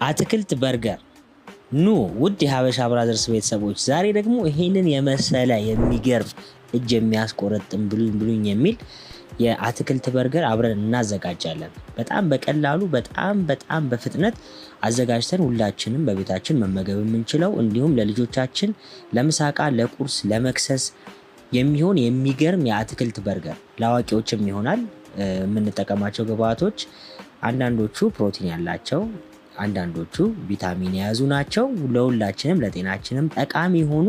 አትክልት በርገር። ኑ ውድ የሀበሻ ብራዘርስ ቤተሰቦች ዛሬ ደግሞ ይሄንን የመሰለ የሚገርም እጅ የሚያስቆረጥም ብሉኝ የሚል የአትክልት በርገር አብረን እናዘጋጃለን። በጣም በቀላሉ በጣም በፍጥነት አዘጋጅተን ሁላችንም በቤታችን መመገብ የምንችለው እንዲሁም ለልጆቻችን ለምሳቃ፣ ለቁርስ፣ ለመክሰስ የሚሆን የሚገርም የአትክልት በርገር ለአዋቂዎችም ይሆናል። የምንጠቀማቸው ግብአቶች አንዳንዶቹ ፕሮቲን ያላቸው፣ አንዳንዶቹ ቪታሚን የያዙ ናቸው። ለሁላችንም ለጤናችንም ጠቃሚ የሆኑ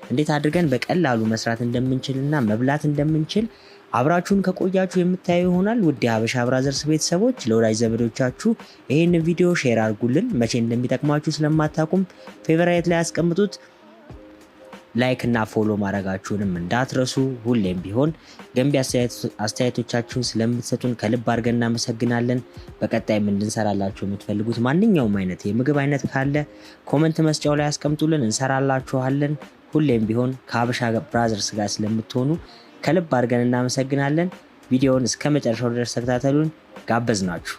እንዴት አድርገን በቀላሉ መስራት እንደምንችልና መብላት እንደምንችል አብራችሁን ከቆያችሁ የምታዩ ይሆናል። ውድ የሀበሻ ብራዘርስ ቤተሰቦች ለወዳጅ ዘመዶቻችሁ ይሄን ቪዲዮ ሼር አድርጉልን። መቼ እንደሚጠቅማችሁ ስለማታውቁም ፌቨራይት ላይ ያስቀምጡት። ላይክ እና ፎሎ ማድረጋችሁንም እንዳትረሱ። ሁሌም ቢሆን ገንቢ አስተያየቶቻችሁን ስለምትሰጡን ከልብ አድርገን እናመሰግናለን። በቀጣይም እንድንሰራላችሁ የምትፈልጉት ማንኛውም አይነት የምግብ አይነት ካለ ኮመንት መስጫው ላይ ያስቀምጡልን፣ እንሰራላችኋለን። ሁሌም ቢሆን ከሀበሻ ብራዘርስ ጋር ስለምትሆኑ ከልብ አድርገን እናመሰግናለን። ቪዲዮውን እስከ መጨረሻው ድረስ ተከታተሉን። ጋበዝናችሁ።